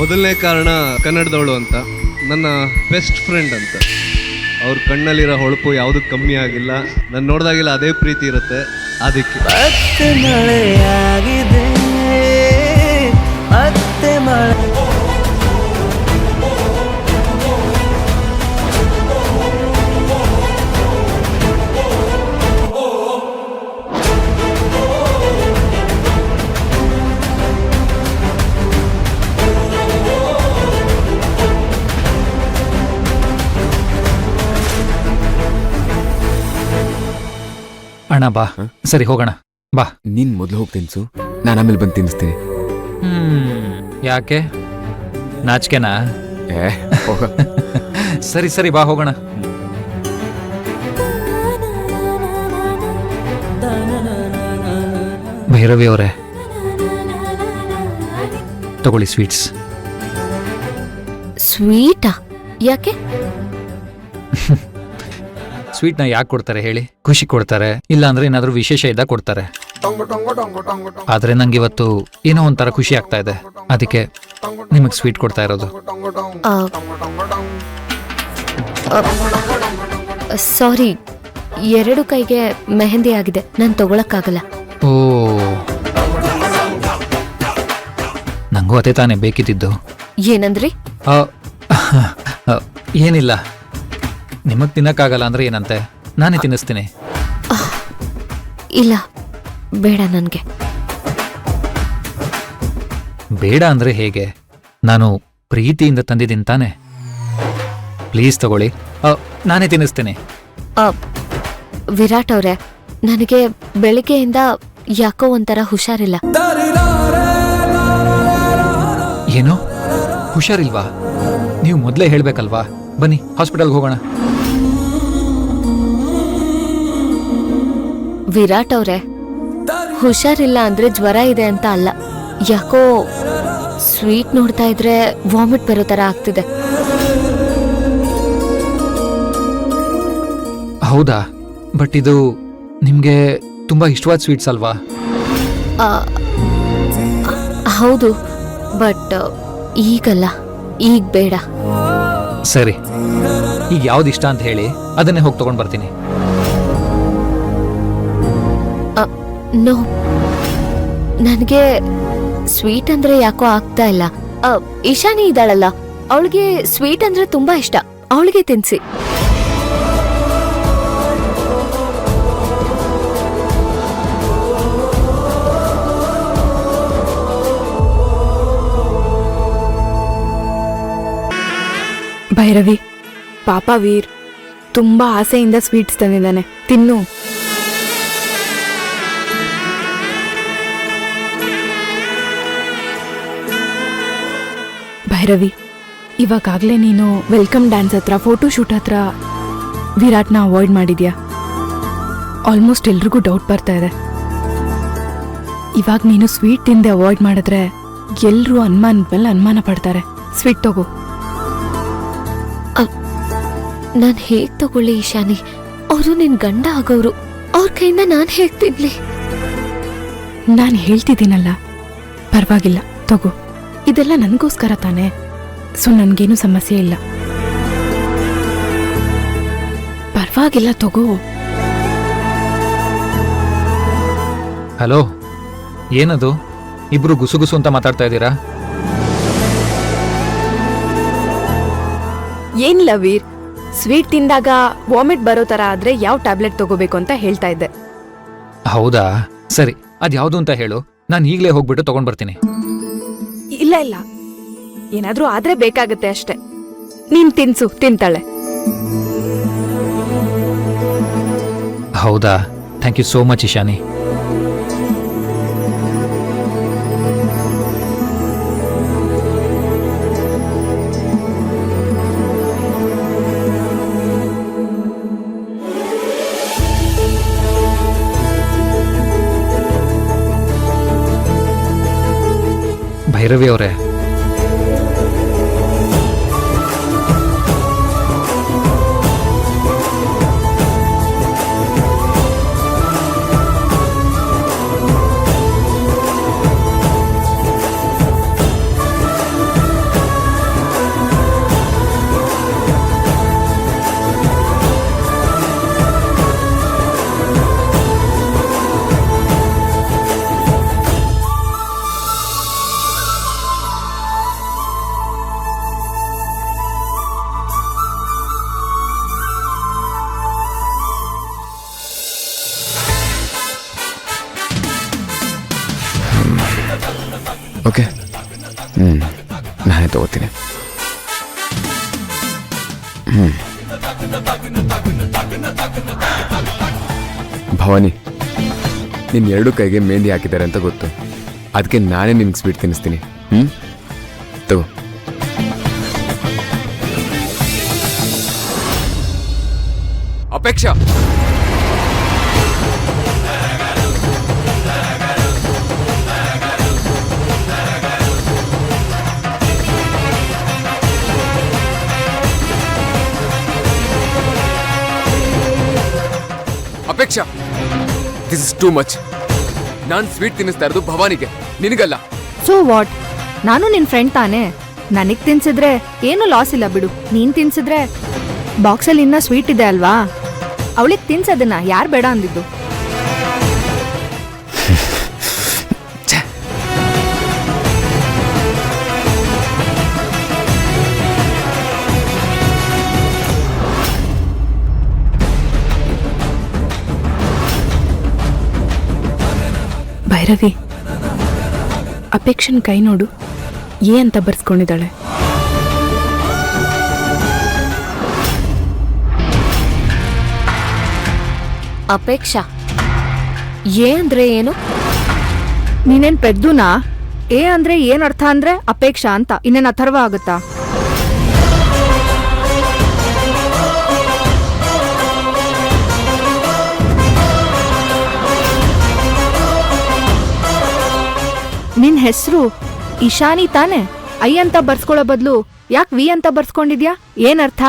ಮೊದಲನೇ ಕಾರಣ ಕನ್ನಡದವಳು ಅಂತ, ನನ್ನ ಬೆಸ್ಟ್ ಫ್ರೆಂಡ್ ಅಂತ. ಅವ್ರ ಕಣ್ಣಲ್ಲಿರೋ ಹೊಳಪು ಯಾವುದೂ ಕಮ್ಮಿ ಆಗಿಲ್ಲ. ನಾನು ನೋಡಿದಾಗೆಲ್ಲ ಅದೇ ಪ್ರೀತಿ ಇರುತ್ತೆ. ಅದಕ್ಕೆ ಮತ್ತೆ ಮಳೆಯಾಗಿದೆ, ಮತ್ತೆ ಮಳೆ. ಅಣ್ಣ ಬಾ, ಸರಿ ಹೋಗೋಣ ಬಾ. ನೀನ್ ಮೊದಲು ಹೋಗಿ ತಿನ್ಸು, ನಾನು ಆಮೇಲೆ ಬಂದು ತಿನ್ನಿಸ್ತೀನಿ. ಯಾಕೆ ನಾಚಿಕೆನಾ? ಹೋಗ. ಸರಿ ಸರಿ ಬಾ ಹೋಗೋಣ. ಭೈರವಿ ಅವರೇ ತಗೊಳ್ಳಿ ಸ್ವೀಟ್ಸ್. ಸ್ವೀಟಾ? ಯಾಕೆ? ಸ್ವೀಟ್ನ ಯಾಕೆ ಕೊಡ್ತಾರೆ ಹೇಳಿ? ಖುಷಿ ಕೊಡ್ತಾರೆ, ಇಲ್ಲ ಅಂದ್ರೆ ಏನಾದ್ರೂ ವಿಶೇಷ ಇದ್ದಾಗ ಕೊಡ್ತಾರೆ. ಆದ್ರೆ ನಂಗೆ ಇವತ್ತು ಏನೋ ಒಂಥರ ಖುಷಿ ಆಗ್ತಾ ಇದೆ, ಅದಕ್ಕೆ ನಿಮಗೆ ಸ್ವೀಟ್ ಕೊಡ್ತಾ ಇರೋದು. ಸಾರಿ, ಎರಡು ಕೈಗೆ ಮೆಹಂದಿ ಆಗಿದೆ, ನಾನು ತಗೊಳಕ್ಕಾಗಲ್ಲ. ಓ, ನಂಗೂ ಅದೇ ತಾನೇ ಬೇಕಿದ್ದು. ಏನಂದ್ರಿ? ಏನಿಲ್ಲ, ನಿಮಗ್ ತಿನ್ನಕ್ಕಾಗಲ್ಲ ಅಂದ್ರೆ ಏನಂತೆ, ನಾನೇ ತಿನ್ನಿಸ್ತೀನಿ. ಇಲ್ಲ ಬೇಡ ನನ್ಗೆ. ಬೇಡ ಅಂದ್ರೆ ಹೇಗೆ? ನಾನು ಪ್ರೀತಿಯಿಂದ ತಂದಿದ್ದೀನಿ ತಾನೆ. ಪ್ಲೀಸ್ ತಗೊಳ್ಳಿ, ನಾನೇ ತಿನ್ನಿಸ್ತೀನಿ. ವಿರಾಟ್ ಅವ್ರೆ, ನನಗೆ ಬೆಳಿಗ್ಗೆಯಿಂದ ಯಾಕೋ ಒಂಥರ ಹುಷಾರಿಲ್ಲ. ಏನು ಹುಷಾರಿಲ್ವಾ? ನೀವು ಮೊದಲೇ ಹೇಳ್ಬೇಕಲ್ವಾ? ಬನ್ನಿ ಹಾಸ್ಪಿಟಲ್ಗೆ ಹೋಗೋಣ. ವಿರಾಟ್ ಅವ್ರೆ, ಹುಷಾರಿಲ್ಲ ಅಂದ್ರೆ ಜ್ವರ ಇದೆ ಅಂತ ಅಲ್ಲ, ಯಾಕೋ ಸ್ವೀಟ್ ನೋಡ್ತಾ ಇದ್ರೆ ವಾಮಿಟ್ ಬರೋ ತರ ಆಗ್ತಿದೆ. ಹೌದಾ? ಬಟ್ ಇದು ನಿಮ್ಗೆ ತುಂಬಾ ಇಷ್ಟವಾದ ಸ್ವೀಟ್ಸ್ ಅಲ್ವಾ? ಹೌದು, ಬಟ್ ಈಗಲ್ಲ, ಈಗ ಬೇಡ. ಸರಿ, ಈಗ ಯಾವ್ದು ಇಷ್ಟ ಅಂತ ಹೇಳಿ, ಅದನ್ನೇ ಹೋಗಿ ತಗೊಂಡ್ ಬರ್ತೀನಿ. ನೋ, ನನಗೆ ಸ್ವೀಟ್ ಅಂದ್ರೆ ಯಾಕೋ ಆಗ್ತಾ ಇಲ್ಲ. ಇಶಾನಿ ಇದ್ದಾಳಲ್ಲ, ಅವಳಿಗೆ ಸ್ವೀಟ್ ಅಂದ್ರೆ ತುಂಬಾ ಇಷ್ಟ, ಅವಳಿಗೆ ತಿನ್ಸಿ. ಭೈರವಿ, ಪಾಪ ವೀರ್ ತುಂಬಾ ಆಸೆಯಿಂದ ಸ್ವೀಟ್ಸ್ ತಂದಿದ್ದಾನೆ, ತಿನ್ನು. ಭೈರವಿ, ಇವಾಗಲೇ ನೀನು ವೆಲ್ಕಮ್ ಡ್ಯಾನ್ಸ್ ಹತ್ರ, ಫೋಟೋಶೂಟ್ ಹತ್ರ ವಿರಾಟ್ನ ಅವಾಯ್ಡ್ ಮಾಡಿದ್ಯಾ. ಆಲ್ಮೋಸ್ಟ್ ಎಲ್ರಿಗೂ ಡೌಟ್ ಬರ್ತಾ ಇದೆ. ಇವಾಗ ನೀನು ಸ್ವೀಟ್ ತಿಂದೆ ಅವಾಯ್ಡ್ ಮಾಡಿದ್ರೆ ಎಲ್ಲರೂ ಅನುಮಾನದ ಮೇಲೆ ಅನುಮಾನ ಪಡ್ತಾರೆ. ಸ್ವೀಟ್ ತಗೋ. ನಾನ್ ಹೇಗ್ ತಗೊಳ್ಳಿ ಇಶಾನಿ? ಅವರು ನಿನ್ ಗಂಡ ಆಗೋರು, ಅವ್ರ ಕೈಯಿಂದ ನಾನ್ ಹೇಗ್ ತಿನ್ಲಿ? ನಾನು ಹೇಳ್ತಿದ್ದೀನಲ್ಲ, ಪರವಾಗಿಲ್ಲ ತಗೋ. ಇದೆಲ್ಲ ನನಗೋಸ್ಕರ ತಾನೆ, ಸೊ ನನ್ಗೇನು ಸಮಸ್ಯೆ ಇಲ್ಲ. ಪರವಾಗಿಲ್ಲ ತಗೋ. ಹಲೋ, ಏನದು? ಇಬ್ರು ಗುಸುಗುಸು ಅಂತ ಮಾತಾಡ್ತಾ ಇದ್ದೀರಾ? ಏನಿಲ್ಲ ವೀರ್, ಸ್ವೀಟ್ ತಿಂದಾಗ ವಾಮಿಟ್ ಬರೋ ತರ ಆದ್ರೆ ಯಾವ ಟ್ಯಾಬ್ಲೆಟ್ ತಗೋಬೇಕು ಅಂತ ಹೇಳ್ತಾ ಇದ್ದೆ. ಹೌದಾ? ಸರಿ, ಅದ್ಯಾವುದು ಅಂತ ಹೇಳು, ನಾನು ಈಗಲೇ ಹೋಗ್ಬಿಟ್ಟು ತಗೊಂಡ್ ಬರ್ತೀನಿ. ಇಲ್ಲ ಇಲ್ಲ, ಏನಾದ್ರೂ ಆದ್ರೆ ಬೇಕಾಗತ್ತೆ ಅಷ್ಟೆ. ನೀನ್ ತಿನ್ಸು, ತಿಂತಾಳೆ. ಹೌದಾ? Thank you so much Ishani. Bhairavi ಅವರೇ, ನಾನೇ ತಗೋತೀನಿ. ಭವಾನಿ, ನಿನ್ನ ಎರಡು ಕೈಗೆ ಮೆಹಂದಿ ಹಾಕಿದ್ದಾರೆ ಅಂತ ಗೊತ್ತು. ಅದಕ್ಕೆ ನಾನೇ ನಿನ್ಗೆ ಸ್ವೀಟ್ ತಿನ್ನಿಸ್ತೀನಿ. ತಗೋ. Apeksha, Apeksha, this is too much. ನಾನು ಸ್ವೀಟ್ ತಿನ್ನಿಸ್ತಾ ಇರೋದು ಭವಾನಿಗೆ, ನಿನಗಲ್ಲ. So what? ನಾನು ನಿನ್ ಫ್ರೆಂಡ್ ತಾನೇ. ನನಗ್ ತಿನ್ಸಿದ್ರೆ ಏನು ಲಾಸ್ ಇಲ್ಲ ಬಿಡು. ನೀನ್ ತಿನ್ಸಿದ್ರೆ ಬಾಕ್ಸಲ್ಲಿ ಇನ್ನ ಸ್ವೀಟ್ ಇದೆ ಅಲ್ವಾ, ಅವಳಿಗೆ ತಿನ್ಸೋದನ್ನ ಯಾರು ಬೇಡ ಅಂದಿದ್ದು? ಭೈರವಿ, ಅಪೇಕ್ಷನ್ ಕೈ ನೋಡು, ಏ ಅಂತ ಬರ್ಸ್ಕೊಂಡಿದ್ದಾಳೆ. ಅಪೇಕ್ಷಾ, ಏ ಅಂದ್ರೆ ಏನು? ನೀನೇನ್ ಪೆದ್ದುನಾ? ಏ ಅಂದ್ರೆ ಏನ್ ಅರ್ಥ ಅಂದ್ರೆ ಅಪೇಕ್ಷಾ ಅಂತ, ಇನ್ನೇನ್ ಅಥರ್ವ ಆಗುತ್ತಾ? ನಿನ್ ಹೆಸರು ಇಶಾನಿ ತಾನೆ? ಐ ಅಂತ ಬರ್ಸ್ಕೊಳ್ಳೋ ಬದಲು ಯಾಕೆ ವಿ ಅಂತ ಬರ್ಸ್ಕೊಂಡಿದ್ಯಾ? ಏನರ್ಥ?